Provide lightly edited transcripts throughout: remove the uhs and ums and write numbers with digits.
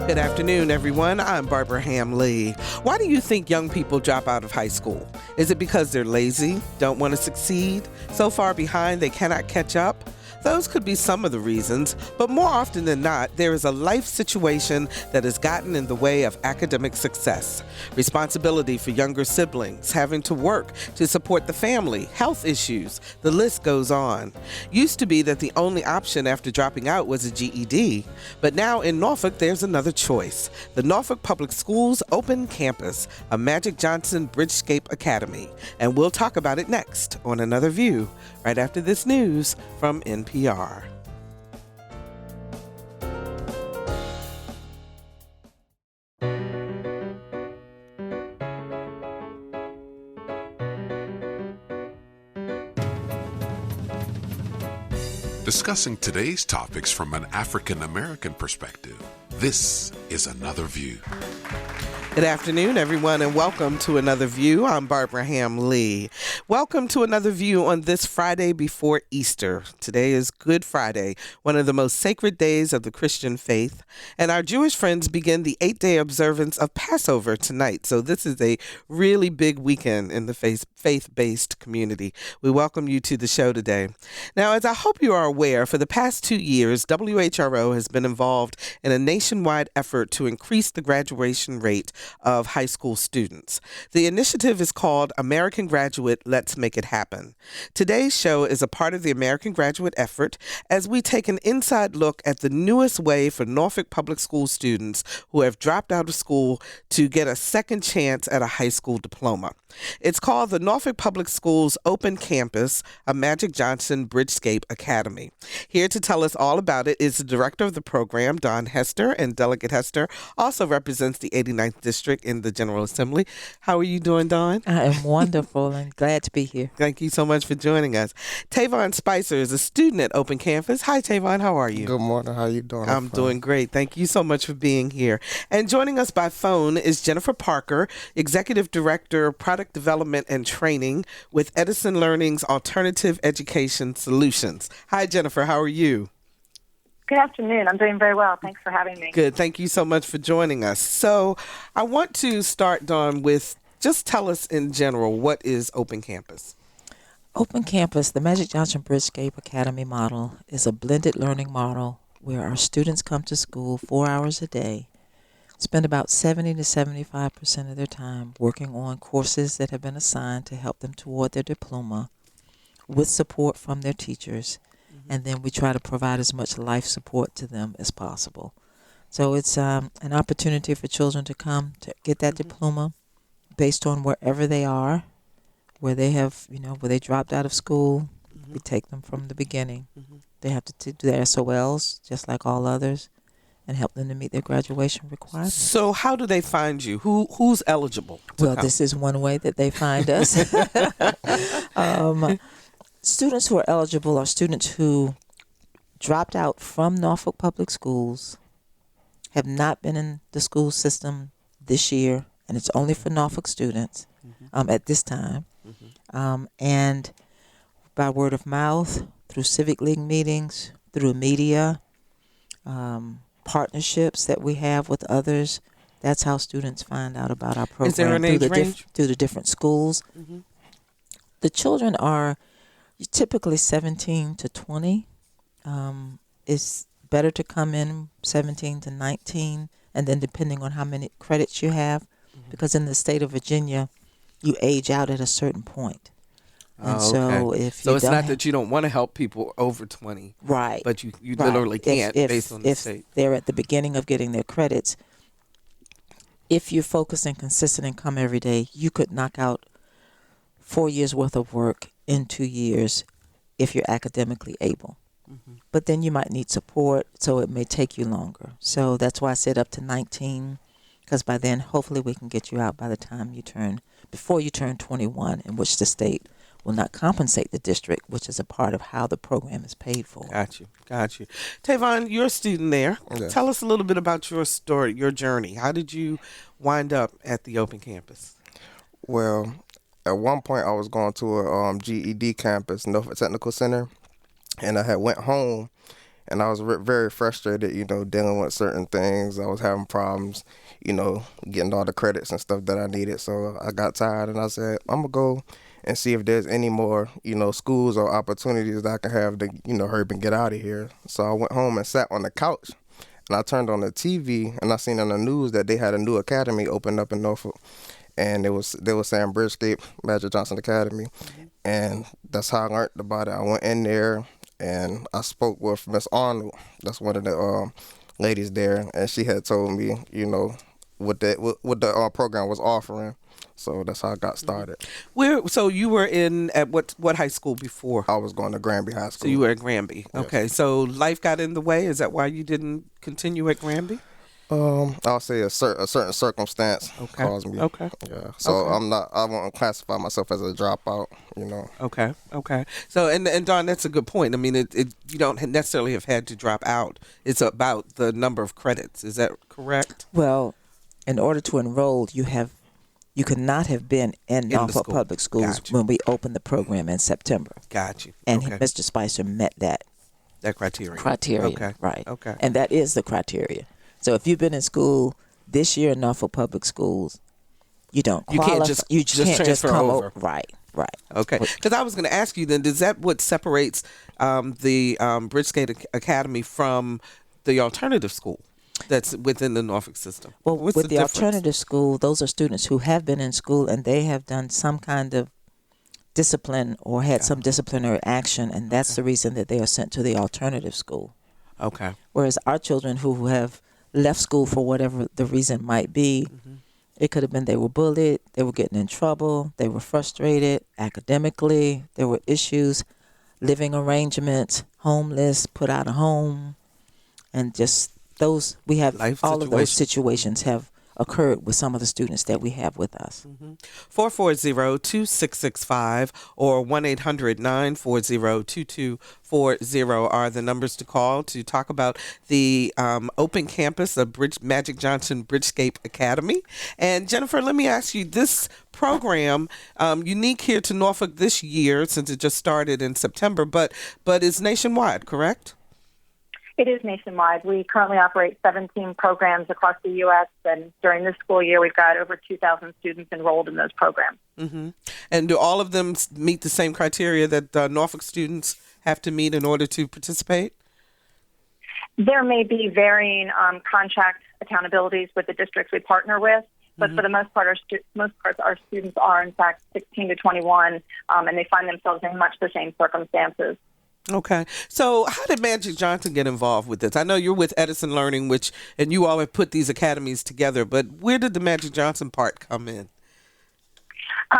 Good afternoon, everyone. I'm Barbara Ham-Lee. Why do you think young people drop out of high school? Is it because they're lazy, don't want to succeed, so far behind they cannot catch up? Those could be some of the reasons, but more often than not, there is a life situation that has gotten in the way of academic success. Responsibility for younger siblings, having to work to support the family, health issues, the list goes on. Used to be that the only option after dropping out was a GED, but now in Norfolk, there's another choice. The Norfolk Public Schools Open Campus, a Magic Johnson Bridgescape Academy. And we'll talk about it next on Another View, right after this news from NPR. Discussing today's topics from an African American perspective, this is Another View. Good afternoon, everyone, and welcome to Another View. I'm Barbara Ham-Lee. Welcome to Another View on this Friday before Easter. Today is Good Friday, one of the most sacred days of the Christian faith. And our Jewish friends begin the 8-day observance of Passover tonight. So this is a really big weekend in the faith-based community. We welcome you to the show today. Now, as I hope you are aware, for the past 2 years, WHRO has been involved in a nationwide effort to increase the graduation rate of high school students. The initiative is called American Graduate Let's Make It Happen. Today's show is a part of the American Graduate effort as we take an inside look at the newest way for Norfolk Public School students who have dropped out of school to get a second chance at a high school diploma. It's called the Norfolk Public Schools Open Campus, a Magic Johnson Bridgescape Academy. Here to tell us all about it is the director of the program, Daun Hester, and Delegate Hester also represents the 89th District in the General Assembly. How are you doing, Daun? I am wonderful and glad to be here. Thank you so much for joining us. Tavon Spicer is a student at Open Campus. Hi, Tavon. How are you? Good morning. How you doing? I'm doing great. Thank you so much for being here. And joining us by phone is Jennifer Parker, Executive Director of Product Development and Training with EdisonLearning's Alternative Education Solutions. Hi, Jennifer. How are you? Good afternoon. I'm doing very well. Thanks for having me. Good. Thank you so much for joining us. So I want to start, Dawn, with just tell us in general, what is Open Campus? Open Campus, the Magic Johnson Bridgescape Academy model, is a blended learning model where our students come to school 4 hours a day, spend about 70 to 75% of their time working on courses that have been assigned to help them toward their diploma with support from their teachers. And then we try to provide as much life support to them as possible. So it's an opportunity for children to come to get that diploma based on wherever they are, where they have, where they dropped out of school. We take them from the beginning. They have to do their SOLs just like all others and help them to meet their graduation requirements. So how do they find you? Who's eligible to Well, come? this is one way that they find us. Students who are eligible are students who dropped out from Norfolk Public Schools, have not been in the school system this year, and it's only for Norfolk students at this time, and by word of mouth, through civic league meetings, through media, partnerships that we have with others. That's how students find out about our program. Is there an age range? Through the different schools. The children are typically 17 to 20. It's better to come in 17 to 19, and then depending on how many credits you have, because in the state of Virginia, you age out at a certain point. And so if you it's not that you don't want to help people over 20. Right. But you literally can't based on the state. If they're at the beginning of getting their credits, if you're focused and consistent and come every day, you could knock out 4 years worth of work in 2 years if you're academically able. But then you might need support, so it may take you longer. So that's why I said up to 19, because by then, hopefully we can get you out by the time before you turn 21, in which the state will not compensate the district, which is a part of how the program is paid for. Got you. Tavon, you're a student there. Yes. Tell us a little bit about your story, your journey. How did you wind up at the Open Campus? Well, at one point I was going to a GED campus, Norfolk Technical Center, and I had went home, and I was very frustrated, dealing with certain things. I was having problems, getting all the credits and stuff that I needed. So I got tired, and I said, I'm going to go and see if there's any more, schools or opportunities that I can have to, hurry up and get out of here. So I went home and sat on the couch, and I turned on the TV, and I seen on the news that they had a new academy opened up in Norfolk, and they were saying Bridgescape Magic Johnson Academy, and that's how I learned about it. I went in there, and I spoke with Miss Arnold. That's one of the ladies there, and she had told me, what the program was offering. So that's how I got started. So you were at what high school before? I was going to Granby High School. So you were at Granby. Yes. Okay. So life got in the way. Is that why you didn't continue at Granby? I'll say a certain circumstance caused me. Okay. Yeah. So I won't classify myself as a dropout, Okay. So and Daun, that's a good point. I mean, you don't necessarily have had to drop out. It's about the number of credits. Is that correct? Well, in order to enroll, you could not have been in Norfolk Public Schools when we opened the program in September. Got you. And Mr. Spicer met that criteria. Okay. Right. Okay. And that is the criteria. So if you've been in school this year in Norfolk Public Schools, you don't qualify. You can't just come over. Right. Okay. Because I was going to ask you then, is that what separates the Bridgescape Academy from the alternative school that's within the Norfolk system? Well, What's with the difference? alternative school, those are students who have been in school and they have done some kind of discipline or had some disciplinary action, and that's the reason that they are sent to the alternative school. Okay. Whereas our children who have left school for whatever the reason might be, it could have been they were bullied, they were getting in trouble, they were frustrated academically, there were issues, living arrangements, homeless, put out of home, and just those, we have all of those situations have occurred with some of the students that we have with us. 440-2665 or 1-800-940-2240 are the numbers to call to talk about the open campus of Magic Johnson Bridgescape Academy. And Jennifer, let me ask you, this program, unique here to Norfolk this year since it just started in September, but is nationwide, correct? It is nationwide. We currently operate 17 programs across the U.S., and during this school year, we've got over 2,000 students enrolled in those programs. Mm-hmm. And do all of them meet the same criteria that Norfolk students have to meet in order to participate? There may be varying contract accountabilities with the districts we partner with, but for the most part, our students are, in fact, 16 to 21, and they find themselves in much the same circumstances. Okay. So how did Magic Johnson get involved with this? I know you're with EdisonLearning, and you all have put these academies together, but where did the Magic Johnson part come in?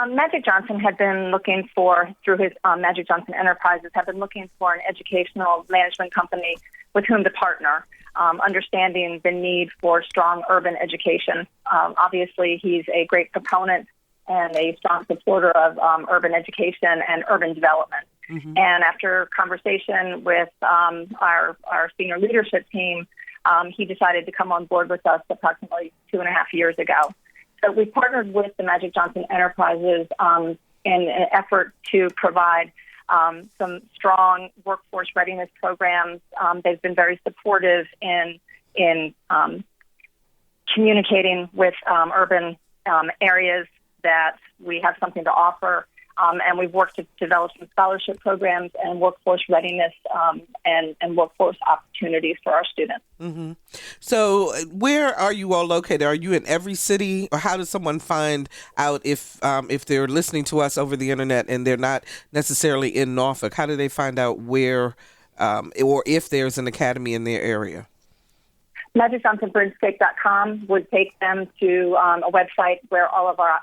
Magic Johnson had been looking through his Magic Johnson Enterprises, had been looking for an educational management company with whom to partner, understanding the need for strong urban education. Obviously, he's a great proponent and a strong supporter of urban education and urban development. Mm-hmm. And after conversation with our senior leadership team, he decided to come on board with us approximately 2.5 years ago. So we partnered with the Magic Johnson Enterprises in an effort to provide some strong workforce readiness programs. They've been very supportive in communicating with urban areas that we have something to offer. And we've worked to develop some scholarship programs and workforce readiness and workforce opportunities for our students. Mm-hmm. So where are you all located? Are you in every city? Or how does someone find out if they're listening to us over the internet and they're not necessarily in Norfolk? How do they find out where or if there's an academy in their area? MagicJohnsonBridgescape.com would take them to a website where all of our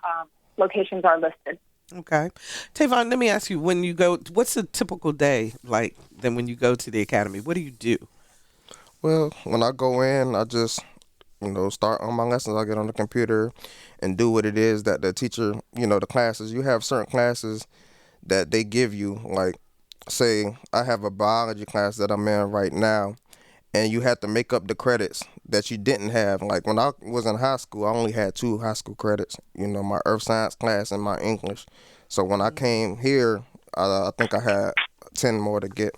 locations are listed. Okay. Tavon, let me ask you, when you go, what's a typical day like then when you go to the academy? What do you do? Well, when I go in, I just, start on my lessons. I get on the computer and do what it is that the teacher, the classes. You have certain classes that they give you, like, say, I have a biology class that I'm in right now, and you have to make up the credits that you didn't have. Like, when I was in high school, I only had 2 high school credits, my earth science class and my English. So when I came here, I think I had 10 more to get.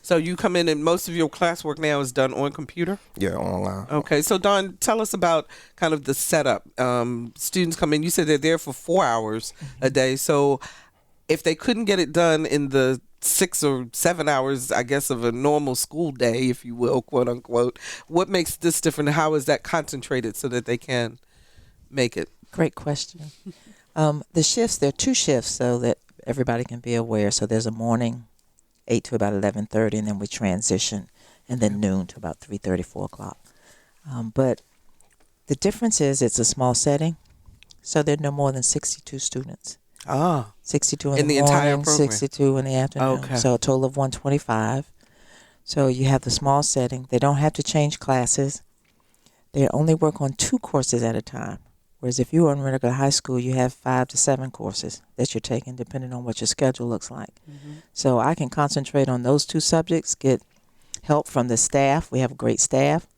So you come in and most of your classwork now is done on computer? Yeah, online. Okay, so Daun, tell us about kind of the setup. Students come in, you said they're there for 4 hours a day. So if they couldn't get it done in the 6 or 7 hours, I guess, of a normal school day, if you will, quote unquote, what makes this different? How is that concentrated so that they can make it? Great question. The shifts, there are 2 shifts so that everybody can be aware. So there's a morning, 8 to about 11:30, and then we transition, and then noon to about 3:30, 4 o'clock. But the difference is it's a small setting, so there are no more than 62 students. 62 in the morning, entire program? 62 in the afternoon. Okay. So a total of 125. So you have the small setting. They don't have to change classes. They only work on 2 courses at a time. Whereas if you are in regular high school, you have 5 to 7 courses that you're taking, depending on what your schedule looks like. So I can concentrate on those 2 subjects, get help from the staff. We have a great staff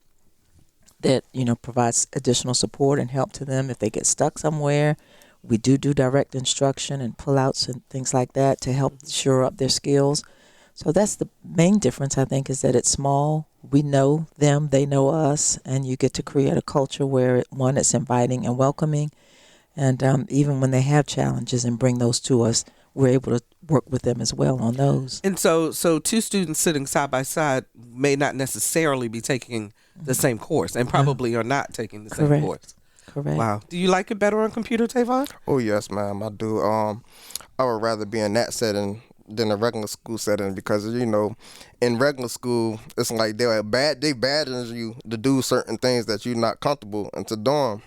that, provides additional support and help to them if they get stuck somewhere. We do direct instruction and pullouts and things like that to help shore up their skills. So that's the main difference, I think, is that it's small. We know them, they know us, and you get to create a culture where, one, it's inviting and welcoming. And even when they have challenges and bring those to us, we're able to work with them as well on those. And so 2 students sitting side by side may not necessarily be taking the same course and probably are not taking the same course. Correct. Wow. Do you like it better on computer, Tavon? Oh, yes, ma'am, I do. I would rather be in that setting than a regular school setting because, in regular school, it's like they badger you to do certain things that you're not comfortable into doing,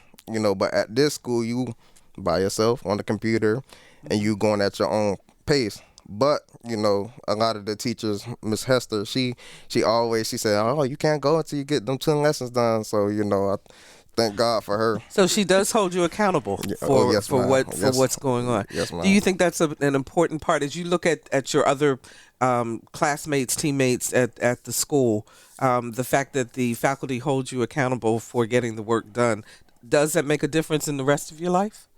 but at this school, you by yourself on the computer and you going at your own pace. But, a lot of the teachers, Miss Hester, she said, oh, you can't go until you get them 10 lessons done. So, I thank God for her. So she does hold you accountable for what's going on. Yes, ma'am. Do you think that's an important part as you look at your other classmates, teammates at the school, the fact that the faculty holds you accountable for getting the work done, does that make a difference in the rest of your life?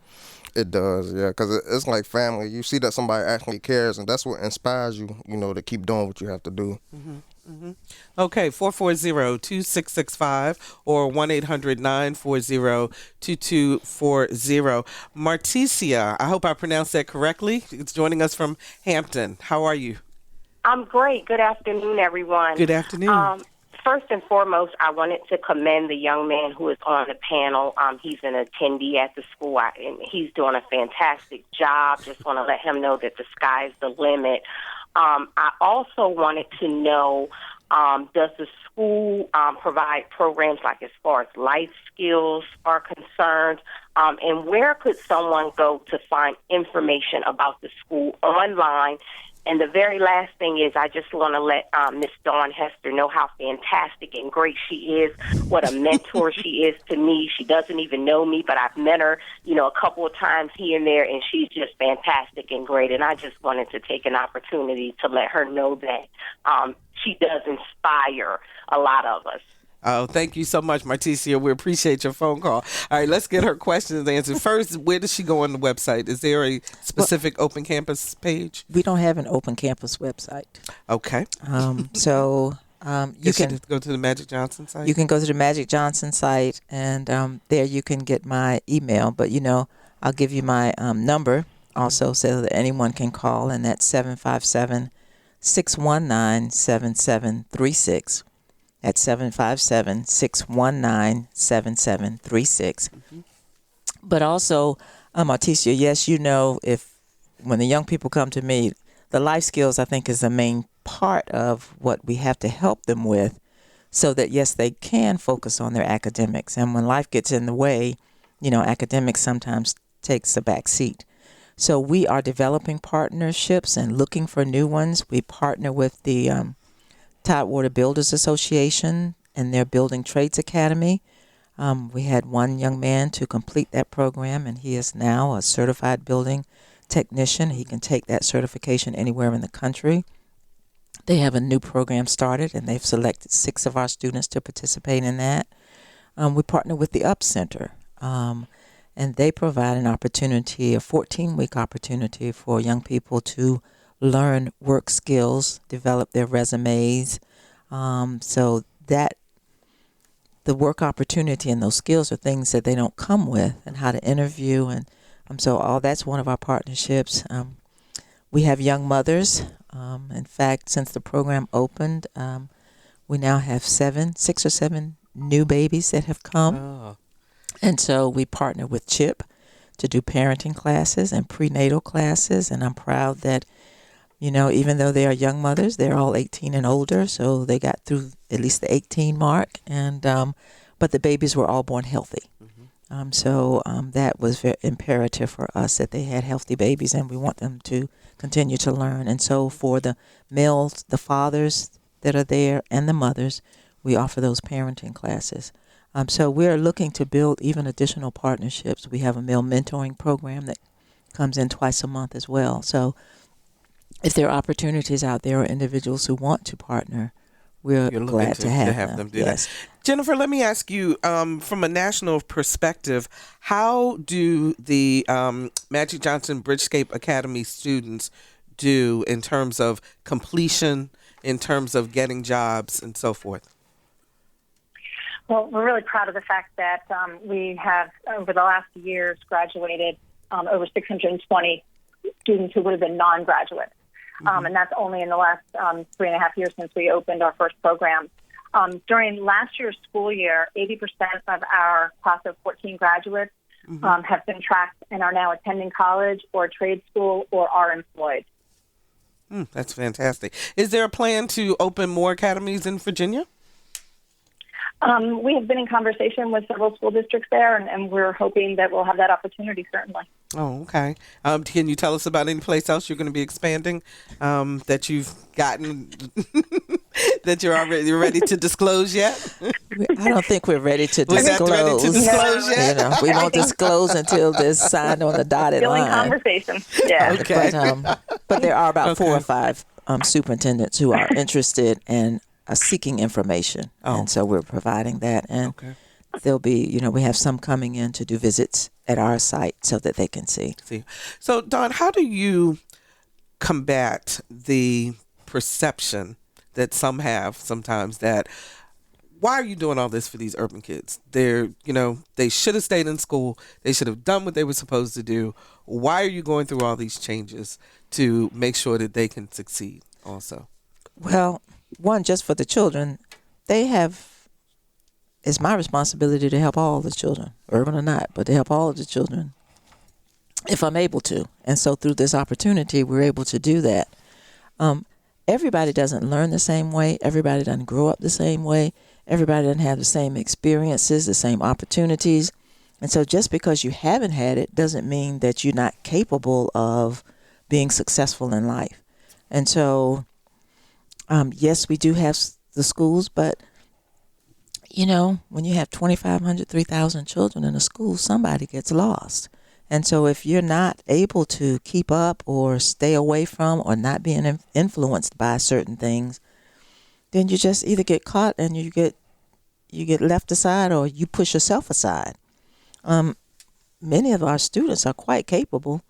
It does, yeah, because it's like family. You see that somebody actually cares, and that's what inspires you, to keep doing what you have to do. Okay, 440-2665 or 1-800-940-2240. Marticia, I hope I pronounced that correctly. It's joining us from Hampton. How are you? I'm great. Good afternoon, everyone. Good afternoon. First and foremost, I wanted to commend the young man who is on the panel. He's an attendee at the school, and he's doing a fantastic job. Just want to let him know that the sky's the limit. I also wanted to know, does the school provide programs like as far as life skills are concerned? And where could someone go to find information about the school online? And the very last thing is I just want to let Miss Daun Hester know how fantastic and great she is, what a mentor she is to me. She doesn't even know me, but I've met her, a couple of times here and there, and she's just fantastic and great. And I just wanted to take an opportunity to let her know that she does inspire a lot of us. Oh, thank you so much, Marticia. We appreciate your phone call. All right, let's get her questions answered. First, where does she go on the website? Is there a specific open campus page? We don't have an open campus website. Okay. So you can go to the Magic Johnson site? You can go to the Magic Johnson site, and there you can get my email. But, I'll give you my number also so that anyone can call, and that's 757-619-7736. At 757-619-7736. But also, Marticia, yes, when the young people come to me, the life skills, I think, is the main part of what we have to help them with so that, yes, they can focus on their academics. And when life gets in the way, academics sometimes takes a back seat. So we are developing partnerships and looking for new ones. We partner with the Tidewater Builders Association and their Building Trades Academy. We had one young man to complete that program, and he is now a certified building technician. He can take that certification anywhere in the country. They have a new program started, and they've selected 6 of our students to participate in that. We partner with the Up Center, and they provide an opportunity, a 14-week opportunity for young people to learn work skills, develop their resumes, so that the work opportunity and those skills are things that they don't come with, and how to interview. And so all that's one of our partnerships. We have young mothers. In fact, since the program opened, we now have 6 or 7 new babies that have come. Oh. And so we partner with CHIP to do parenting classes and prenatal classes. And I'm proud that, even though they are young mothers, they're all 18 and older. So they got through at least the 18 mark. And but the babies were all born healthy. So that was very imperative for us, that they had healthy babies, and we want them to continue to learn. And so for the males, the fathers that are there, and the mothers, we offer those parenting classes. So we're looking to build even additional partnerships. We have a male mentoring program that comes in twice a month as well. So if there are opportunities out there or individuals who want to partner, we're glad to have them do that. Jennifer, let me ask you, from a national perspective, how do the Magic Johnson Bridgescape Academy students do in terms of completion, in terms of getting jobs, and so forth? Well, we're really proud of the fact that we have, over the last years, graduated over 620 students who would have been non-graduates. And that's only in the last 3.5 years since we opened our first program. During last year's school year, 80% of our class of 14 graduates have been tracked and are now attending college or trade school or are employed. That's fantastic. Is there a plan to open more academies in Virginia? We have been in conversation with several school districts there, and we're hoping that we'll have that opportunity, certainly. Oh, okay. Can you tell us about any place else you're going to be expanding that you've gotten that you're ready to disclose yet? I don't think we're ready to disclose. We're not ready to disclose yet? We won't disclose until this signed on the dotted Still in line. conversation. Yeah. Okay. But there are about 4 or 5 superintendents who are interested and seeking information. And so we're providing that. And there'll be, we have some coming in to do visits at our site so that they can see. So, Daun, how do you combat the perception that some have sometimes that, why are you doing all this for these urban kids? They're, they should have stayed in school. They should have done what they were supposed to do. Why are you going through all these changes to make sure that they can succeed also? Well, one, just for the children, it's my responsibility to help all the children, urban or not, but to help all of the children if I'm able to. And so through this opportunity, we're able to do that. Everybody doesn't learn the same way. Everybody doesn't grow up the same way. Everybody doesn't have the same experiences, the same opportunities. And so just because you haven't had it doesn't mean that you're not capable of being successful in life. And so, yes, we do have the schools, but, when you have 2,500, 3,000 children in a school, somebody gets lost. And so if you're not able to keep up or stay away from or not being influenced by certain things, then you just either get caught and you get left aside, or you push yourself aside. Many of our students are quite capable.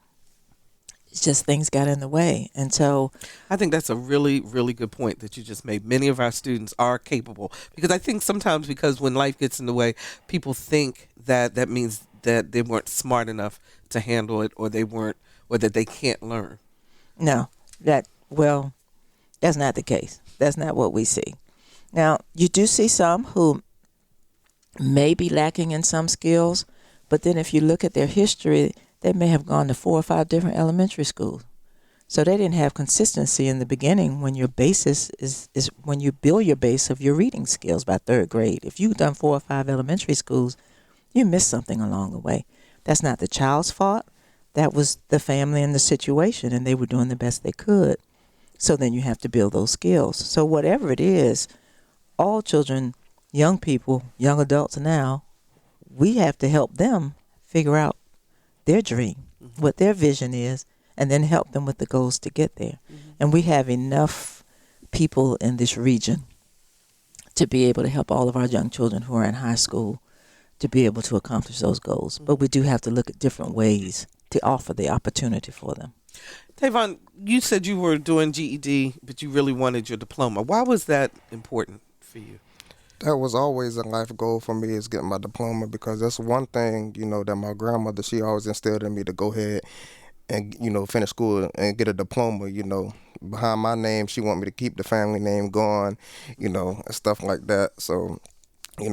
It's just things got in the way. And so I think that's a really, really good point that you just made. Many of our students are capable, because I think sometimes, because when life gets in the way, people think that means that they weren't smart enough to handle it, or that they can't learn. No, that's not the case. That's not what we see. Now, you do see some who may be lacking in some skills, but then if you look at their history, they may have gone to 4 or 5 different elementary schools. So they didn't have consistency in the beginning when your basis is when you build your base of your reading skills by 3rd grade. If you've done 4 or 5 elementary schools, you missed something along the way. That's not the child's fault. That was the family and the situation, and they were doing the best they could. So then you have to build those skills. So whatever it is, all children, young people, young adults now, we have to help them figure out their dream, what their vision is, and then help them with the goals to get there. And we have enough people in this region to be able to help all of our young children who are in high school to be able to accomplish those goals. But we do have to look at different ways to offer the opportunity for them. Tavon, you said you were doing GED, but you really wanted your diploma. Why was that important for you? That was always a life goal for me, is getting my diploma, because that's one thing, that my grandmother, she always instilled in me, to go ahead and, finish school and get a diploma, behind my name. She want me to keep the family name going, and stuff like that. So,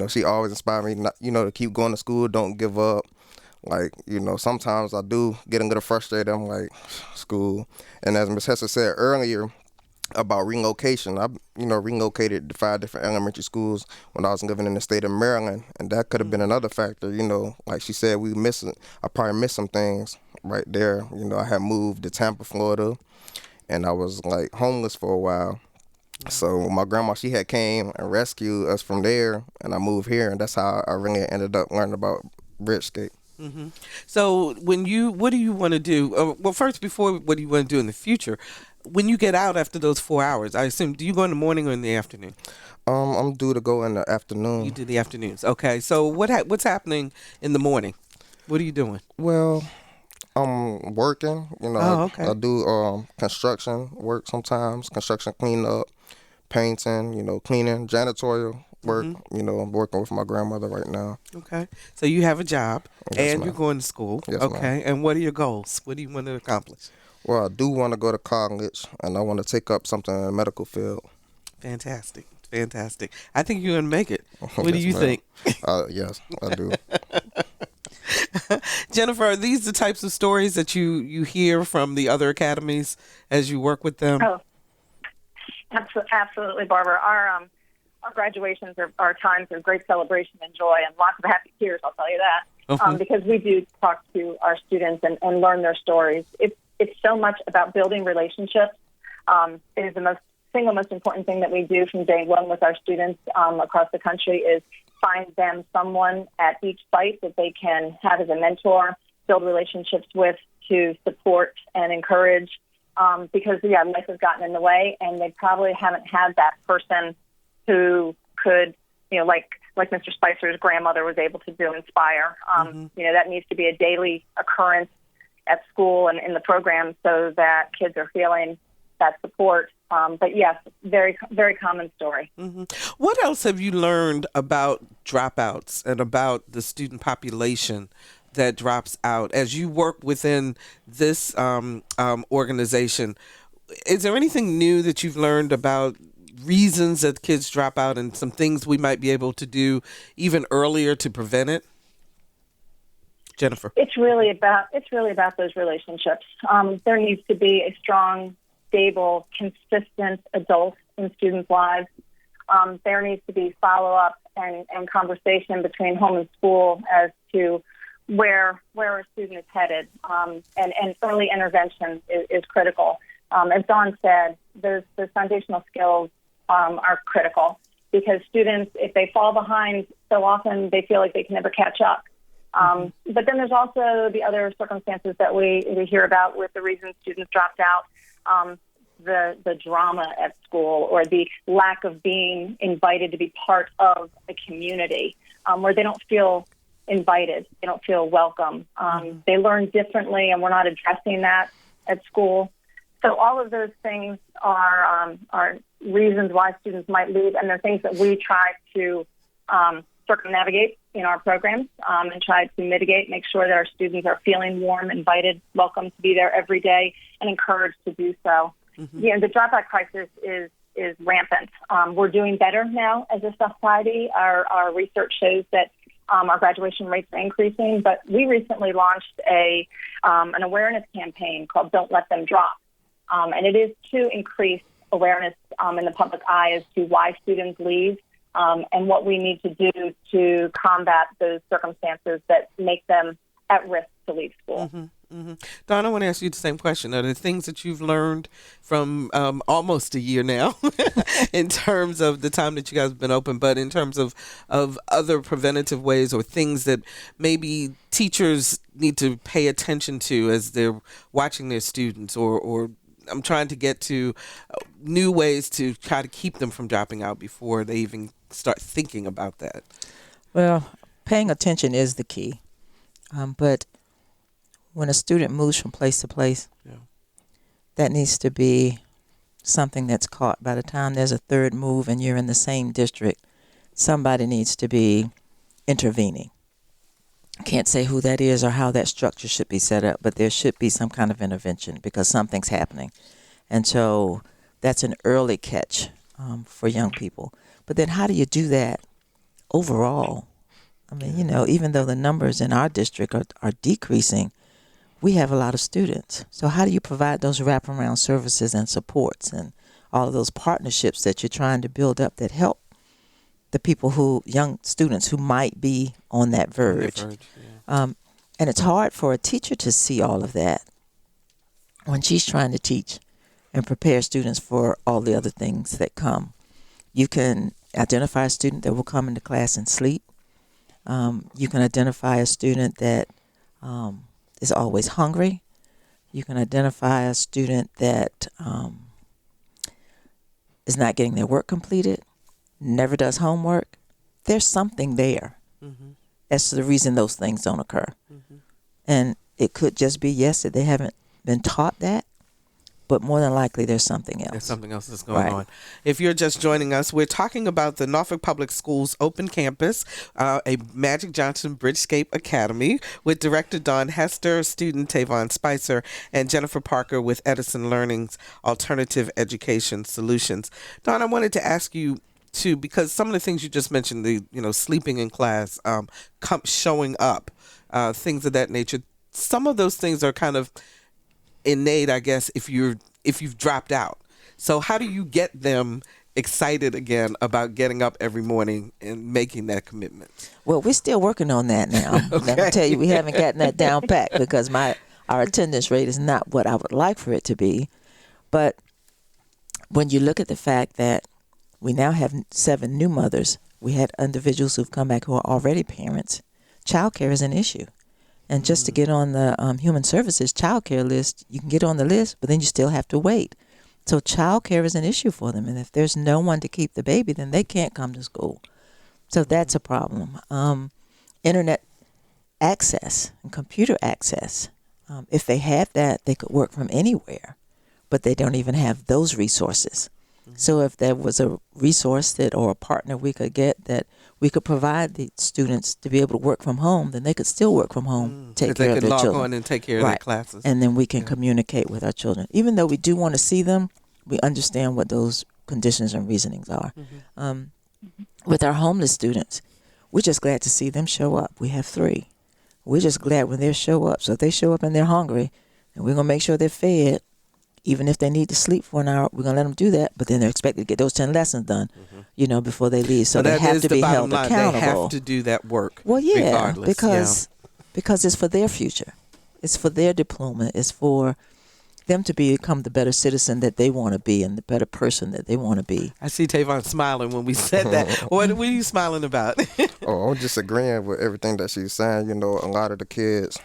she always inspired me, not, to keep going to school, don't give up. Like, sometimes I do get a little frustrated. I'm like, school. And as Ms. Hester said earlier about relocation, I, relocated to 5 different elementary schools when I was living in the state of Maryland. And that could have been another factor, like she said, I probably missed some things right there. I had moved to Tampa, Florida, and I was like homeless for a while. So my grandma, she had came and rescued us from there, and I moved here, and that's how I really ended up learning about Bridgescape. Mm-hmm. So what do you want to do? Well, first, before what do you want to do in the future? When you get out after those 4 hours, I assume, do you go in the morning or in the afternoon? I'm due to go in the afternoon. You do the afternoons. Okay. So what's happening in the morning? What are you doing? Well, I'm working. Okay. I do construction work sometimes, construction cleanup, painting, cleaning, janitorial work. Mm-hmm. I'm working with my grandmother right now. Okay. So you have a job, Yes, and ma'am. you're going to school. Yes, okay. ma'am. And what are your goals? What do you want to accomplish? Well, I do want to go to college, and I want to take up something in the medical field. Fantastic. I think you're going to make it. What do Yes, you ma'am. think? Yes, I do. Jennifer, are these the types of stories that you hear from the other academies as you work with them? Oh, absolutely, Barbara. Our graduations are times of great celebration and joy, and lots of happy tears, I'll tell you that, because we do talk to our students and learn their stories. It's so much about building relationships. It is the single most important thing that we do from day one with our students across the country is find them someone at each site that they can have as a mentor, build relationships with, to support and encourage, because, life has gotten in the way, and they probably haven't had that person who could, like Mr. Spicer's grandmother was able to do, inspire. That needs to be a daily occurrence at school and in the program so that kids are feeling that support. But yes, very, very common story. Mm-hmm. What else have you learned about dropouts and about the student population that drops out as you work within this organization? Is there anything new that you've learned about reasons that kids drop out and some things we might be able to do even earlier to prevent it? Jennifer. It's really about those relationships. There needs to be a strong, stable, consistent adult in students' lives. There needs to be follow-up and conversation between home and school as to where a student is headed. And early intervention is critical. As Daun said, those foundational skills are critical, because students, if they fall behind, so often they feel like they can never catch up. But then there's also the other circumstances that we hear about with the reasons students dropped out, the drama at school, or the lack of being invited to be part of a community, where they don't feel invited, they don't feel welcome. They learn differently, and we're not addressing that at school. So all of those things are reasons why students might leave, and they're things that we try to circumnavigate in our programs and try to mitigate, make sure that our students are feeling warm, invited, welcome to be there every day, and encouraged to do so. Mm-hmm. The dropout crisis is rampant. We're doing better now as a society. Our research shows that our graduation rates are increasing, but we recently launched an awareness campaign called Don't Let Them Drop. And it is to increase awareness in the public eye as to why students leave and what we need to do to combat those circumstances that make them at risk to leave school. Mm-hmm. Mm-hmm. Daun, I want to ask you the same question. Are there things that you've learned from almost a year now in terms of the time that you guys have been open, but in terms of other preventative ways or things that maybe teachers need to pay attention to as they're watching their students, or I'm trying to get to new ways to try to keep them from dropping out before they even start thinking about that? Well, paying attention is the key. But when a student moves from place to place, that needs to be something that's caught. By the time there's a third move and you're in the same district, somebody needs to be intervening. Can't say who that is or how that structure should be set up, but there should be some kind of intervention because something's happening. And so that's an early catch for young people. But then how do you do that overall? I mean, you know, even though the numbers in our district are decreasing, we have a lot of students. So how do you provide those wraparound services and supports and all of those partnerships that you're trying to build up that help the people young students who might be on that verge? And it's hard for a teacher to see all of that when she's trying to teach and prepare students for all the other things that come. You can identify a student that will come into class and sleep. You can identify a student that is always hungry. You can identify a student that is not getting their work completed, never does homework. There's something there as to the reason those things don't occur. And it could just be, yes, that they haven't been taught that, but more than likely there's something else. There's something else that's going on. If you're just joining us, we're talking about the Norfolk Public Schools Open Campus, a Magic Johnson Bridgescape Academy, with Director Daun Hester, student Tavon Spicer, and Jennifer Parker with EdisonLearning's Alternative Education Solutions. Daun, I wanted to ask you too, because some of the things you just mentioned, sleeping in class, showing up, things of that nature. Some of those things are kind of innate, I guess, if you've dropped out. So how do you get them excited again about getting up every morning and making that commitment? Well, we're still working on that now. Okay. Let me tell you, we haven't gotten that down pat because our attendance rate is not what I would like for it to be. But when you look at the fact that we now have 7 new mothers, we had individuals who've come back who are already parents, childcare is an issue. And just to get on the Human Services childcare list, you can get on the list, but then you still have to wait. So childcare is an issue for them. And if there's no one to keep the baby, then they can't come to school. So that's a problem. Internet access and computer access. If they had that, they could work from anywhere, but they don't even have those resources. So if there was a resource or a partner we could get that we could provide the students to be able to work from home, then they could still work from home, take care of their children. They could log on and take care of their classes. And then we can communicate with our children. Even though we do want to see them, we understand what those conditions and reasonings are. With our homeless students, we're just glad to see them show up. We have 3. We're just glad when they show up. So if they show up and they're hungry, and we're going to make sure they're fed, even if they need to sleep for an hour, we're going to let them do that. But then they're expected to get those 10 lessons done, before they leave. So they have to be held accountable. They have to do that work. Well, yeah, regardless. because it's for their future. It's for their diploma. It's for them to become the better citizen that they want to be and the better person that they want to be. I see Tavon smiling when we said that. What are you smiling about? I'm just agreeing with everything that she's saying. A lot of the kids,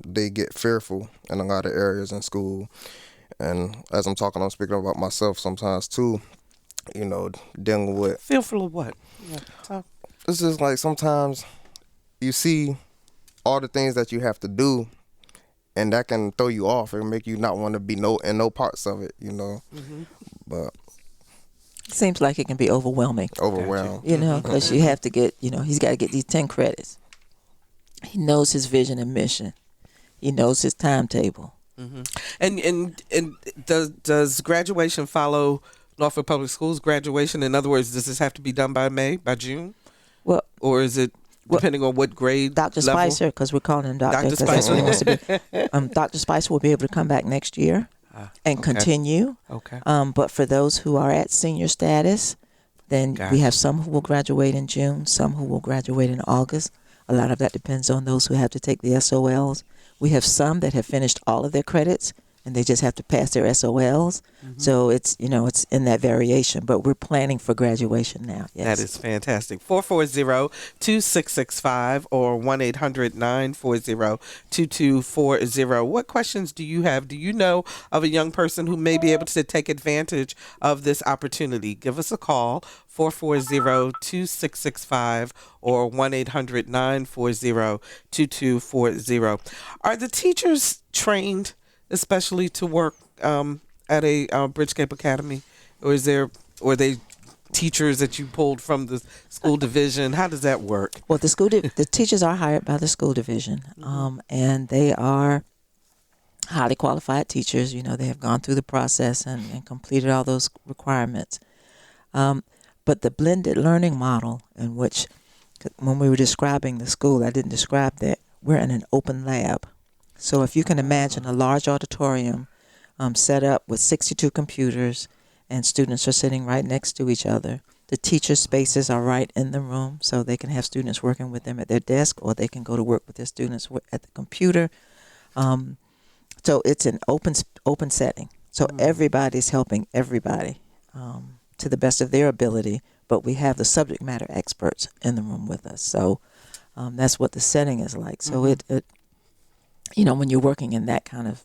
they get fearful in a lot of areas in school. And as I'm speaking about myself sometimes too, dealing with... Fearful of what? Yeah, talk. It's just like sometimes you see all the things that you have to do, and that can throw you off and make you not want to be in no parts of it, But it seems like it can be overwhelming. Because you have to get, he's got to get these 10 credits. He knows his vision and mission. He knows his timetable. And does graduation follow Norfolk Public Schools graduation? In other words, does this have to be done by June? Well, or is it depending on what grade? Dr. level? Spicer, because we're calling him Dr. Dr. Spicer. He wants to be. Dr. Spicer will be able to come back next year and continue. Okay. But for those who are at senior status, then we have some who will graduate in June, some who will graduate in August. A lot of that depends on those who have to take the SOLs. We have some that have finished all of their credits and they just have to pass their SOLs. So it's in that variation, but we're planning for graduation now. Yes. That is fantastic. 440-2665 or 1-800-940-2240. What questions do you have? Do you know of a young person who may be able to take advantage of this opportunity? Give us a call, 440-2665 or 1-800-940-2240. Are the teachers trained especially to work at a Bridgescape Academy, or are they teachers that you pulled from the school division? How does that work? Well, the teachers are hired by the school division, and they are highly qualified teachers. They have gone through the process and completed all those requirements. But the blended learning model, in which, when we were describing the school, I didn't describe that. We're in an open lab. So if you can imagine a large auditorium set up with 62 computers, and students are sitting right next to each other. The teacher spaces are right in the room, so they can have students working with them at their desk, or they can go to work with their students at the computer. So it's an open setting. So everybody's helping everybody to the best of their ability, but we have the subject matter experts in the room with us. So that's what the setting is like. So it when you're working in that kind of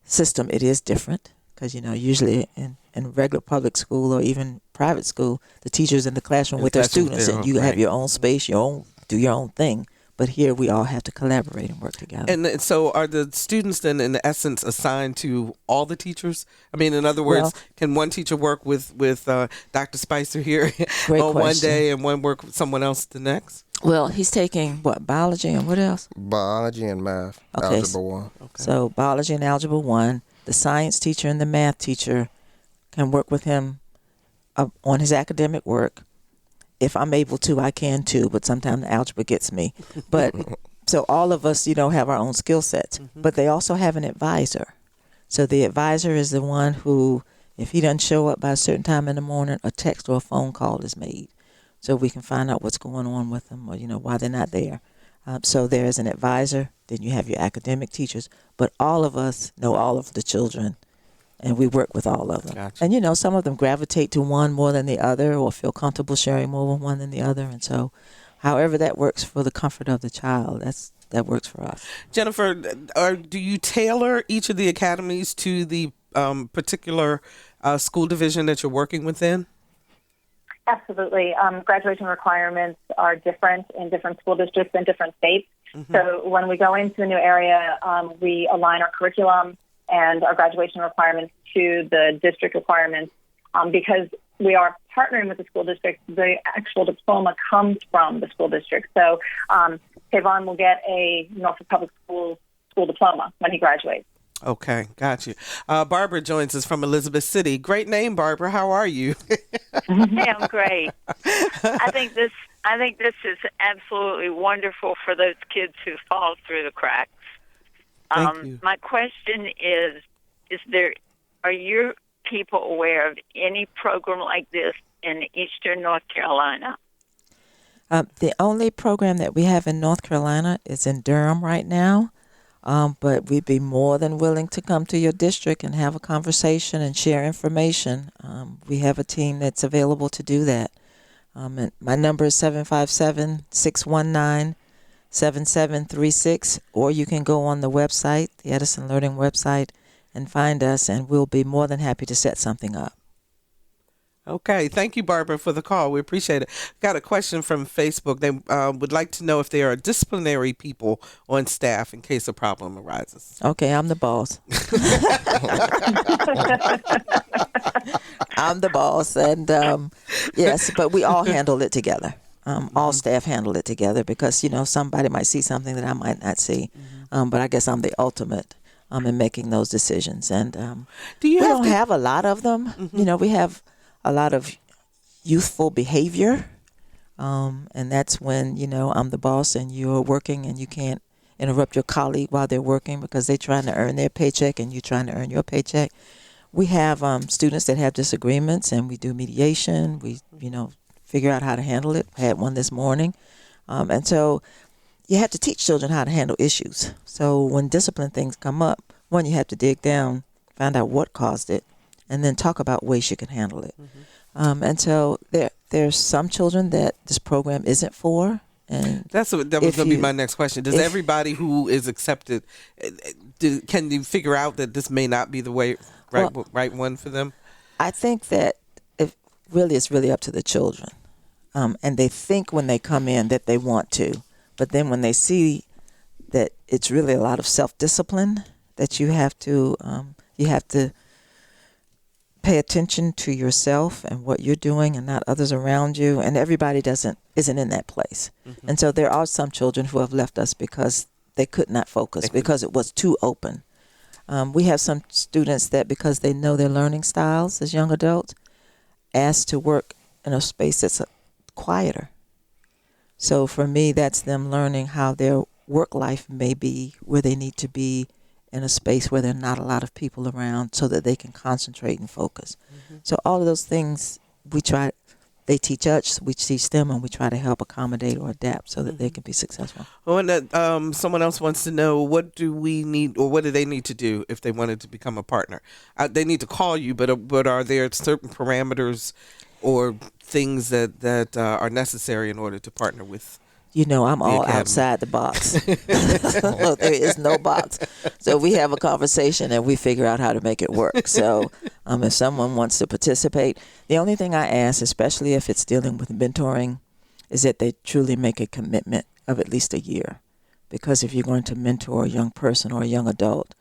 system, it is different because, usually in regular public school or even private school, the teacher's in the classroom with their students and you have your own space, do your own thing. But here we all have to collaborate and work together. And so are the students then, in essence, assigned to all the teachers? I mean, in other words, can one teacher work with Dr. Spicer here on one day and one work with someone else the next? Well, he's taking, biology and what else? Biology and math, Algebra 1. Okay. So biology and Algebra 1. The science teacher and the math teacher can work with him on his academic work. If I'm able to, I can too, but sometimes the algebra gets me. But so all of us, have our own skill sets, but they also have an advisor. So the advisor is the one who, if he doesn't show up by a certain time in the morning, a text or a phone call is made. So we can find out what's going on with them or, why they're not there. So there is an advisor, then you have your academic teachers, but all of us know all of the children. And we work with all of them. Gotcha. And, some of them gravitate to one more than the other or feel comfortable sharing more with one than the other. And so however that works for the comfort of the child, that works for us. Jennifer, do you tailor each of the academies to the particular school division that you're working within? Absolutely. Graduation requirements are different in different school districts and different states. So when we go into a new area, we align our curriculum and our graduation requirements to the district requirements. Because we are partnering with the school district, the actual diploma comes from the school district. So Tavon will get a Norfolk Public Schools school diploma when he graduates. Okay, got you. Barbara joins us from Elizabeth City. Great name, Barbara. How are you? Hey, I'm great. I think this is absolutely wonderful for those kids who fall through the cracks. Thank you. My question is are your people aware of any program like this in Eastern North Carolina? The only program that we have in North Carolina is in Durham right now. But we'd be more than willing to come to your district and have a conversation and share information. We have a team that's available to do that. And my number is 757-619-7736, or you can go on the website, the EdisonLearning website, and find us, and we'll be more than happy to set something up. Okay. Thank you, Barbara, for the call. We appreciate it. Got a question from Facebook. They would like to know if there are disciplinary people on staff in case a problem arises. Okay, I'm the boss. I'm the boss. And yes, but we all handle it together. All staff handle it together because, somebody might see something that I might not see. But I guess I'm the ultimate in making those decisions. And we don't have a lot of them. We have a lot of youthful behavior, and that's when, I'm the boss and you're working and you can't interrupt your colleague while they're working because they're trying to earn their paycheck and you're trying to earn your paycheck. We have students that have disagreements and we do mediation. We, figure out how to handle it. I had one this morning. And so you have to teach children how to handle issues. So when discipline things come up, one, you have to dig down, find out what caused it, and then talk about ways you can handle it. And so there's some children that this program isn't for. And that was going to be my next question. Does everybody who is accepted, can you figure out that this may not be the right one for them? I think that it's really up to the children. And they think when they come in that they want to. But then when they see that it's really a lot of self-discipline that you have to You have to pay attention to yourself and what you're doing and not others around you. And everybody isn't in that place. Mm-hmm. And so there are some children who have left us because they could not focus, because it was too open. We have some students that, because they know their learning styles as young adults, ask to work in a space that's quieter. So for me, that's them learning how their work life may be where they need to be in a space where there are not a lot of people around so that they can concentrate and focus. Mm-hmm. So all of those things they teach us, we teach them, and we try to help accommodate or adapt so that they can be successful. Oh, and someone else wants to know, what do we need, or what do they need to do if they wanted to become a partner? They need to call you, but are there certain parameters or things that are necessary in order to partner with? I'm all Academy. outside the box. Look, there is no box. So we have a conversation and we figure out how to make it work. So if someone wants to participate, the only thing I ask, especially if it's dealing with mentoring, is that they truly make a commitment of at least a year. Because if you're going to mentor a young person or a young adult,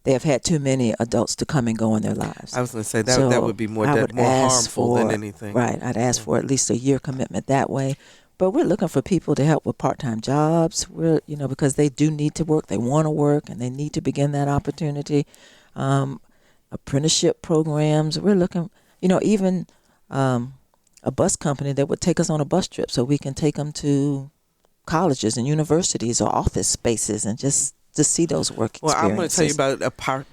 they have had too many adults to come and go in their lives. I was going to say that would be more harmful than anything. Right. I'd ask for at least a year commitment that way. But we're looking for people to help with part-time jobs. We're, because they do need to work. They want to work, and they need to begin that opportunity. Apprenticeship programs. We're looking, even a bus company that would take us on a bus trip so we can take them to colleges and universities or office spaces and just to see those work experiences. Well, I'm going to tell you about a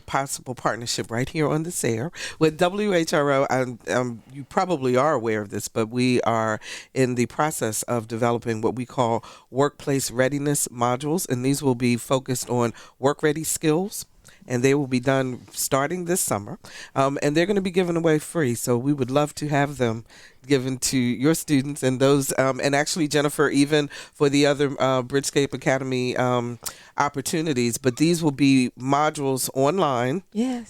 possible partnership right here on this air with WHRO. You probably are aware of this, but we are in the process of developing what we call workplace readiness modules, and these will be focused on work-ready skills. And they will be done starting this summer, and they're going to be given away free. So we would love to have them given to your students and those, and actually, Jennifer, even for the other Bridgescape Academy opportunities. But these will be modules online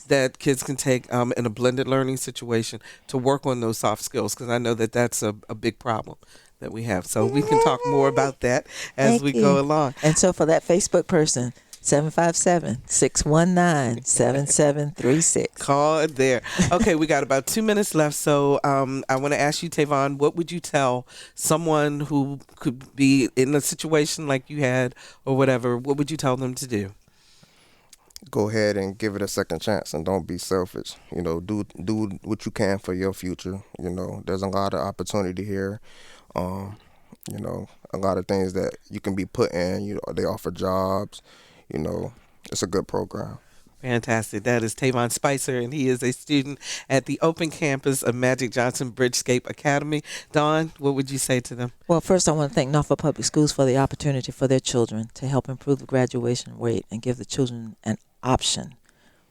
that kids can take in a blended learning situation to work on those soft skills, because I know that that's a big problem that we have. So we can talk more about that as we go along. And so for that Facebook person, 757-619-7736. Call it there. Okay, we got about 2 minutes left, so I want to ask you, Tavon, what would you tell someone who could be in a situation like you had or whatever? What would you tell them to do? Go ahead and give it a second chance, and don't be selfish. Do what you can for your future. There's a lot of opportunity here. A lot of things that you can be put in. They offer jobs. It's a good program. Fantastic. That is Tavon Spicer, and he is a student at the open campus of Magic Johnson Bridgescape Academy. Daun, what would you say to them? Well, first I want to thank Norfolk Public Schools for the opportunity for their children to help improve the graduation rate and give the children an option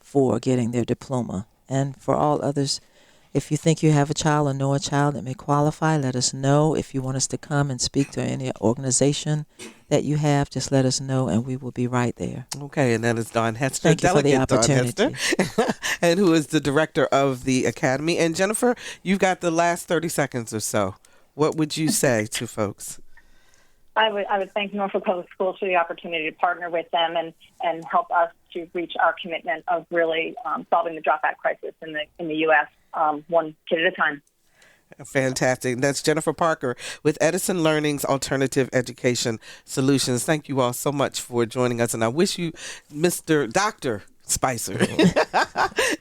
for getting their diploma. And for all others, if you think you have a child or know a child that may qualify, let us know. If you want us to come and speak to any organization that you have, just let us know, and we will be right there. Okay, and that is Daun Hester, Thank you for the opportunity. Daun Hester, and who is the director of the Academy. And Jennifer, you've got the last 30 seconds or so. What would you say to folks? I would thank Norfolk Public Schools for the opportunity to partner with them and help us to reach our commitment of really solving the dropout crisis in the U.S. One kid at a time. Fantastic. That's Jennifer Parker with EdisonLearning's Alternative Education Solutions. Thank you all so much for joining us, and I wish you, Dr. Spicer,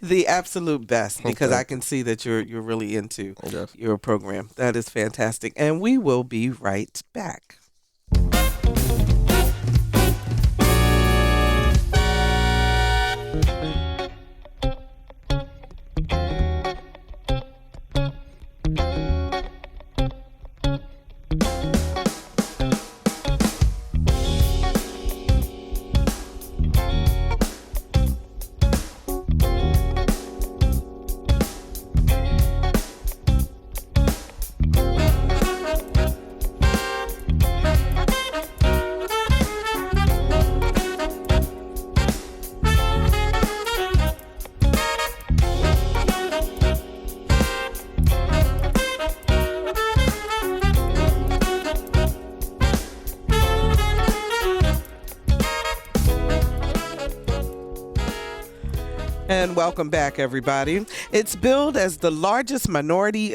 the absolute best, because I can see that you're really into your program. That is fantastic, and we will be right back. And welcome back, everybody. It's billed as the largest minority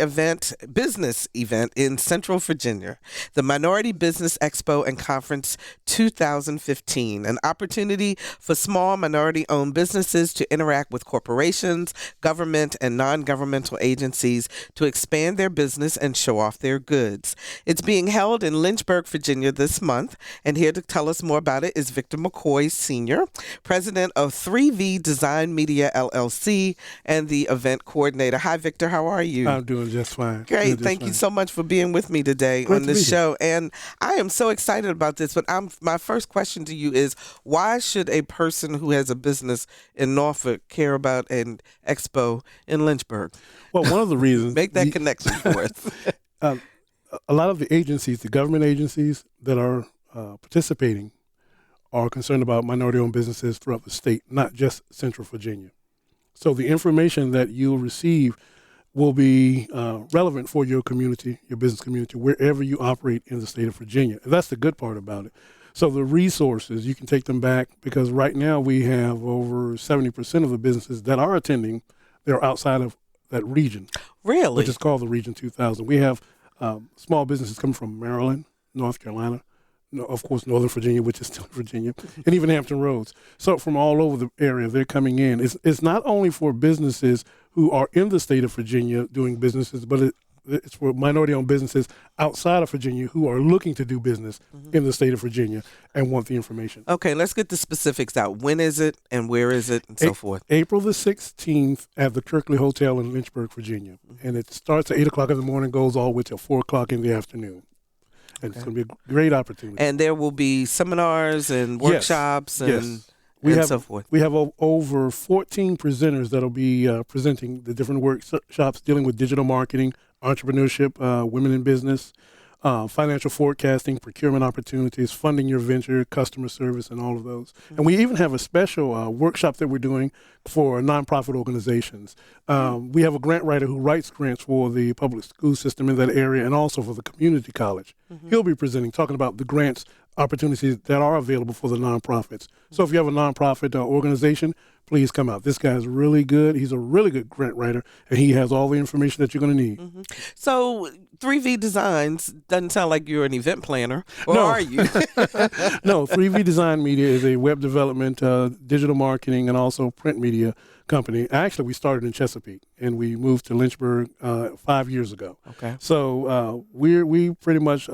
business event in Central Virginia, the Minority Business Expo and Conference 2015, an opportunity for small minority-owned businesses to interact with corporations, government, and non-governmental agencies to expand their business and show off their goods. It's being held in Lynchburg, Virginia this month, and here to tell us more about it is Victor McCoy, Sr., President of 3V Design Media LLC and the event coordinator. Hi, Victor. How are you? I'm doing just fine. Great. Thank you so much for being with me today on this show. And I am so excited about this. But my first question to you is, why should a person who has a business in Norfolk care about an expo in Lynchburg? Well, one of the reasons. Make that connection for us. A lot of the agencies, the government agencies that are participating, are concerned about minority-owned businesses throughout the state, not just Central Virginia. So the information that you'll receive will be relevant for your community, your business community, wherever you operate in the state of Virginia. And that's the good part about it. So the resources, you can take them back, because right now we have over 70% of the businesses that are attending, they're outside of that region. Really? Which is called the Region 2000. We have small businesses coming from Maryland, North Carolina, of course, Northern Virginia, which is still Virginia, and even Hampton Roads. So from all over the area, they're coming in. It's not only for businesses who are in the state of Virginia doing businesses, but it's for minority-owned businesses outside of Virginia who are looking to do business in the state of Virginia and want the information. Okay, let's get the specifics out. When is it and where is it and so forth? April the 16th at the Kirkley Hotel in Lynchburg, Virginia. And it starts at 8 o'clock in the morning, goes all the way till 4 o'clock in the afternoon. And it's going to be a great opportunity. And there will be seminars and workshops and so forth. We have over 14 presenters that will be presenting the different workshops dealing with digital marketing, entrepreneurship, women in business, financial forecasting, procurement opportunities, funding your venture, customer service, and all of those. Mm-hmm. And we even have a special workshop that we're doing for nonprofit organizations. We have a grant writer who writes grants for the public school system in that area and also for the community college. Mm-hmm. He'll be presenting, talking about the grants opportunities that are available for the nonprofits. Mm-hmm. So if you have a nonprofit organization, please come out. This guy's really good. He's a really good grant writer, and he has all the information that you're going to need. Mm-hmm. So 3V Designs doesn't sound like you're an event planner, or are you? No, 3V Design Media is a web development, digital marketing, and also print media company. Actually, we started in Chesapeake, and we moved to Lynchburg 5 years ago. Okay. So we pretty much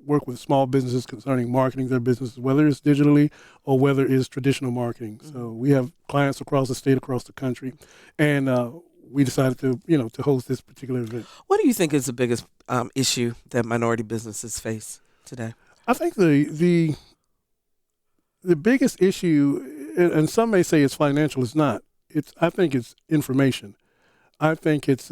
work with small businesses concerning marketing their businesses, whether it's digitally or whether it's traditional marketing. Mm-hmm. So we have clients across the state, across the country, and we decided to host this particular event. What do you think is the biggest issue that minority businesses face today? I think the biggest issue, and some may say it's financial, it's not. I think it's information. I think it's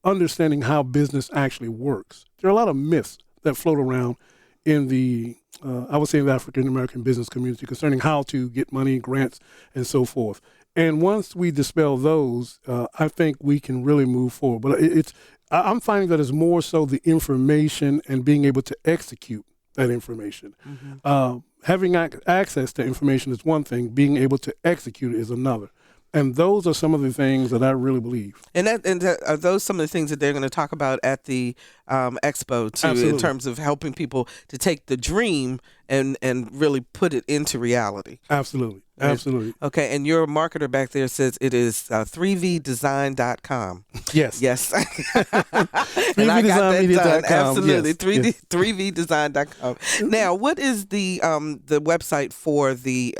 understanding how business actually works. There are a lot of myths that float around in the, I would say, in the African-American business community concerning how to get money, grants, and so forth. And once we dispel those, I think we can really move forward. But I'm finding that it's more so the information and being able to execute that information. Mm-hmm. Having access to information is one thing. Being able to execute it is another. And those are some of the things that I really believe. And are those some of the things that they're going to talk about at the expo, too, Absolutely. In terms of helping people to take the dream and really put it into reality? Absolutely. Absolutely. Okay, and your marketer back there says it is 3vdesign.com. Yes. Yes. And I got that done. Absolutely. Yes. 3vdesign.com. Now, what is the website for the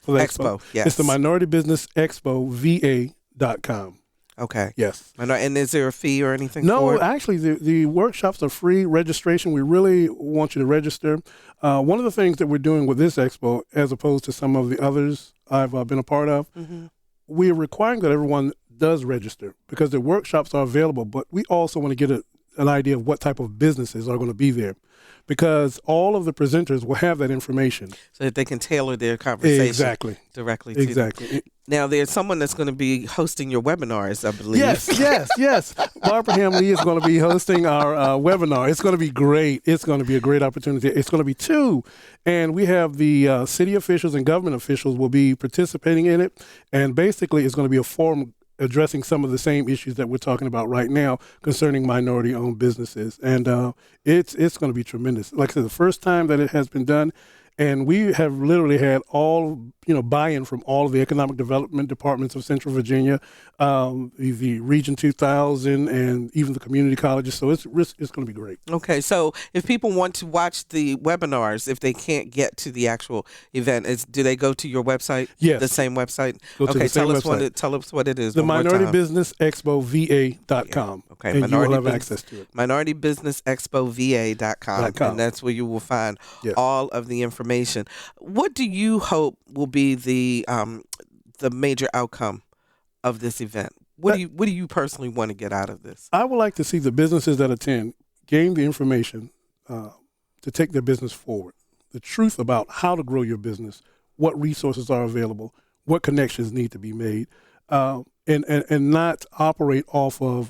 Expo? Yes. It's the Minority Business Expo VA.com. Okay. Yes. And is there a fee or anything for No, it? actually, the workshops are free registration. We really want you to register. One of the things that we're doing with this expo, as opposed to some of the others I've been a part of, we are requiring that everyone does register because the workshops are available, but we also want to get an idea of what type of businesses are going to be there. because all of the presenters will have that information. So that they can tailor their conversation directly to them. Now, there's someone that's going to be hosting your webinars, I believe. Yes. Barbara Ham Lee is going to be hosting our webinar. It's going to be great. It's going to be a great opportunity. It's going to be 2. And we have the city officials and government officials will be participating in it. And basically, it's going to be a forum addressing some of the same issues that we're talking about right now concerning minority-owned businesses. And it's going to be tremendous. Like I said, the first time that it has been done, and we have literally had all, buy-in from all of the economic development departments of Central Virginia, the Region 2000, and even the community colleges. So it's going to be great. Okay, so if people want to watch the webinars, if they can't get to the actual event, do they go to your website? Yes. The same website? Go to the same website. Tell us what it is. The MinorityBusinessExpoVA.com. Okay, and you will have access to it. MinorityBusinessExpoVA.com. And that's where you will find all of the information. What do you hope will be the major outcome of this event? What do you personally want to get out of this? I would like to see the businesses that attend gain the information to take their business forward, the truth about how to grow your business, what resources are available, what connections need to be made, and not operate off of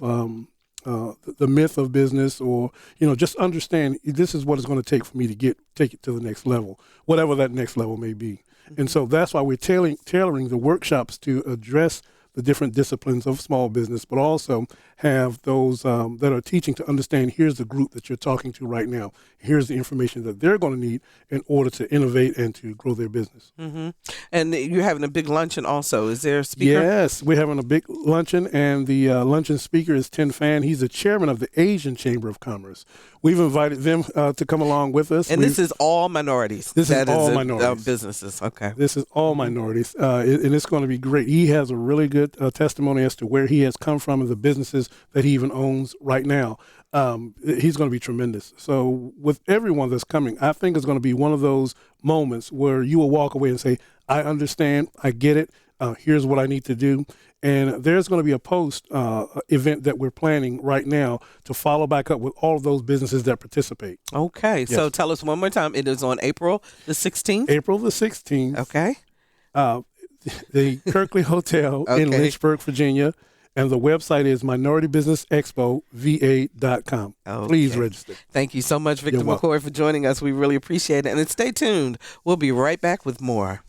the myth of business, or just understand this is what it's going to take for me to take it to the next level, whatever that next level may be. And so that's why we're tailoring the workshops to address the different disciplines of small business, but also have those that are teaching to understand, here's the group that you're talking to right now. Here's the information that they're going to need in order to innovate and to grow their business. Mm-hmm. And you're having a big luncheon also. Is there a speaker? Yes, we're having a big luncheon, and the luncheon speaker is Tin Fan. He's the chairman of the Asian Chamber of Commerce. We've invited them to come along with us. And this is all minorities. This is all minorities. Businesses, okay. This is all minorities, and it's going to be great. He has a really good testimony as to where he has come from and the businesses that he even owns right now. He's going to be tremendous. So with everyone that's coming, I think it's going to be one of those moments where you will walk away and say, I understand, I get it, here's what I need to do. And there's going to be a post event that we're planning right now to follow back up with all of those businesses that participate. Okay, yes. So tell us one more time. It is on April the 16th? April the 16th. Okay. The Kirkley Hotel in Lynchburg, Virginia. And the website is MinorityBusinessExpoVA.com. Okay. Please register. Thank you so much, Victor McCoy, for joining us. We really appreciate it. And then stay tuned. We'll be right back with more.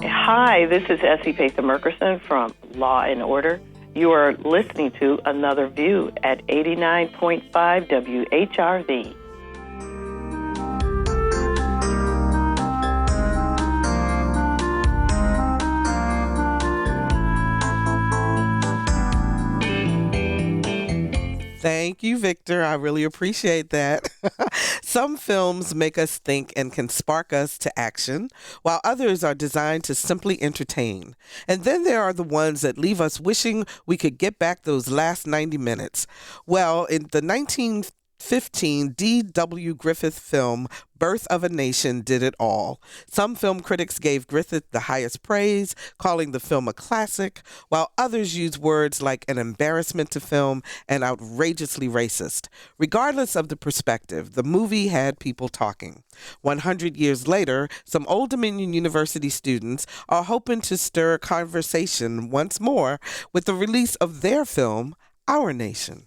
Hi, this is Essie Pather-Murkerson from Law and Order. You are listening to Another View at 89.5 WHRV. Thank you, Victor. I really appreciate that. Some films make us think and can spark us to action, while others are designed to simply entertain. And then there are the ones that leave us wishing we could get back those last 90 minutes. Well, in the 1915 D.W. Griffith film, Birth of a Nation did it all. Some film critics gave Griffith the highest praise, calling the film a classic, while others used words like an embarrassment to film and outrageously racist. Regardless of the perspective, the movie had people talking. 100 years later, some Old Dominion University students are hoping to stir conversation once more with the release of their film, Our Nation.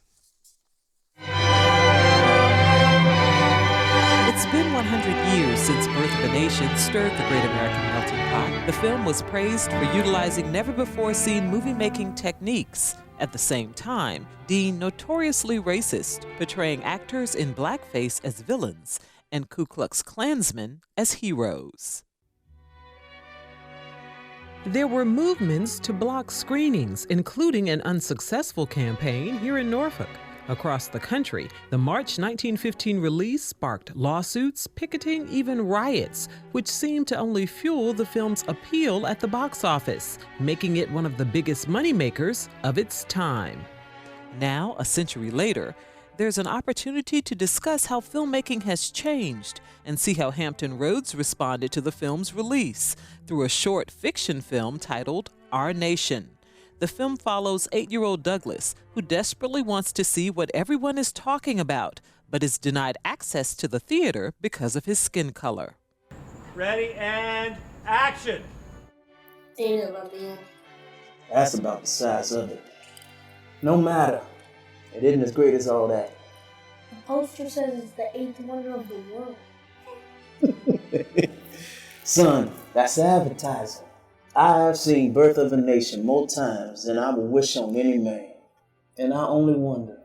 It's been 100 years since Birth of a Nation stirred the great American melting pot. The film was praised for utilizing never-before-seen movie-making techniques. At the same time, deemed notoriously racist, portraying actors in blackface as villains and Ku Klux Klansmen as heroes. There were movements to block screenings, including an unsuccessful campaign here in Norfolk. Across the country, the March 1915 release sparked lawsuits, picketing, even riots, which seemed to only fuel the film's appeal at the box office, making it one of the biggest moneymakers of its time. Now, a century later, there's an opportunity to discuss how filmmaking has changed and see how Hampton Roads responded to the film's release through a short fiction film titled Our Nation. The film follows 8-year-old Douglas, who desperately wants to see what everyone is talking about, but is denied access to the theater because of his skin color. Ready and action! That's about the size of it. No matter, it isn't as great as all that. The poster says it's the 8th wonder of the world. Son, that's advertising. I have seen Birth of a Nation more times than I would wish on any man. And I only wonder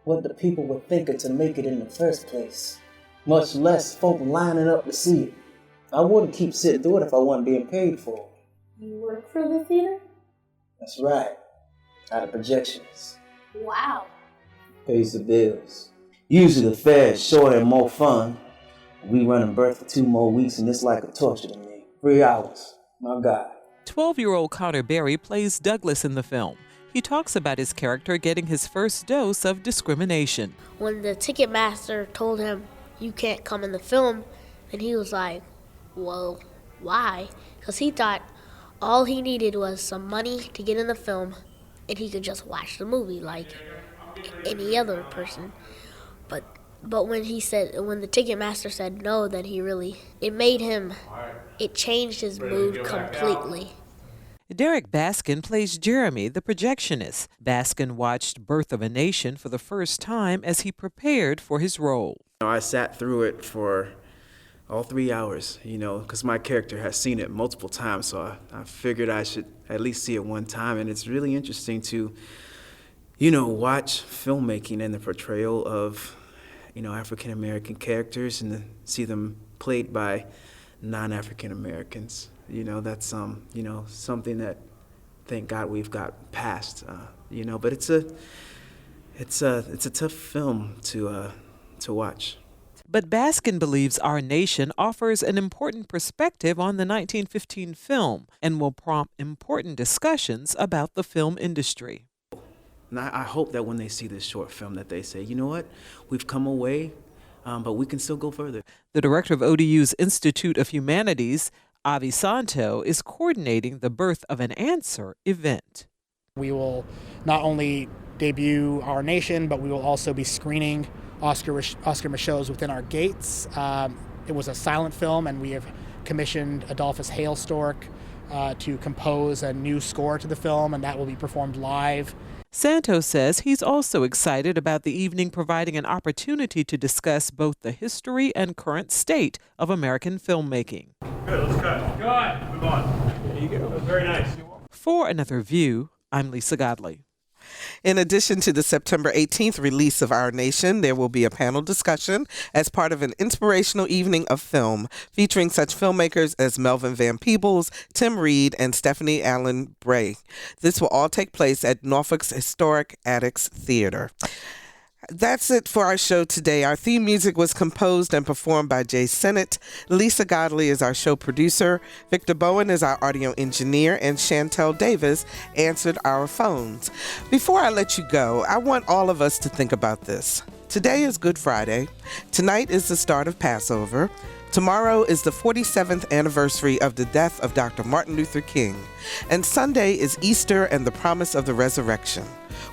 what the people were thinking to make it in the first place, much less folk lining up to see it. I wouldn't keep sitting through it if I wasn't being paid for it. You work for the theater? That's right. Out of projections. Wow. Pays the bills. Usually the fair is shorter and more fun. We running Birth for 2 more weeks and it's like a torture to me. 3 hours. My God. 12-year-old Connor Berry plays Douglas in the film. He talks about his character getting his first dose of discrimination. When the ticket master told him, you can't come in the film, and he was like, well, why? Because he thought all he needed was some money to get in the film, and he could just watch the movie like any other person. But when the ticket master said no, then it changed his mood completely. Derek Baskin plays Jeremy, the projectionist. Baskin watched Birth of a Nation for the first time as he prepared for his role. I sat through it for all 3 hours, because my character has seen it multiple times, so I figured I should at least see it one time. And it's really interesting to, watch filmmaking and the portrayal of, African American characters and to see them played by non-African Americans. That's something that, thank God, we've got past. But it's a tough film to watch. But Baskin believes Our Nation offers an important perspective on the 1915 film and will prompt important discussions about the film industry. And I hope that when they see this short film that they say, you know what, we've come away, but we can still go further. The director of ODU's Institute of Humanities, Avi Santo, is coordinating the Birth of an Answer event. We will not only debut Our Nation, but we will also be screening Oscar Michaud's Within Our Gates. It was a silent film, and we have commissioned Adolphus Hailstork to compose a new score to the film, and that will be performed live. Santos says he's also excited about the evening providing an opportunity to discuss both the history and current state of American filmmaking. Good, let's cut. Go on. Move on. There you go. Very nice. For Another View, I'm Lisa Godley. In addition to the September 18th release of Our Nation, there will be a panel discussion as part of an inspirational evening of film featuring such filmmakers as Melvin Van Peebles, Tim Reed, and Stephanie Allen Bray. This will all take place at Norfolk's historic Attucks Theater. That's it for our show today. Our theme music was composed and performed by Jay Sennett. Lisa Godley is our show producer. Victor Bowen is our audio engineer, and Chantel Davis answered our phones. Before I let you go, I want all of us to think about this. Today is Good Friday. Tonight is the start of Passover. Tomorrow is the 47th anniversary of the death of Dr. Martin Luther King. And Sunday is Easter and the promise of the resurrection.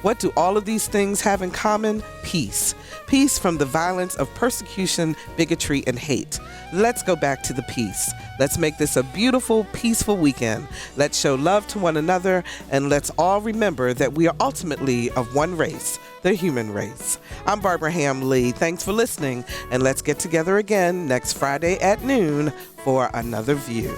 What do all of these things have in common? Peace. Peace from the violence of persecution, bigotry, and hate. Let's go back to the peace. Let's make this a beautiful, peaceful weekend. Let's show love to one another, and let's all remember that we are ultimately of one race, the human race. I'm Barbara Ham Lee. Thanks for listening, and let's get together again next Friday at noon for Another View.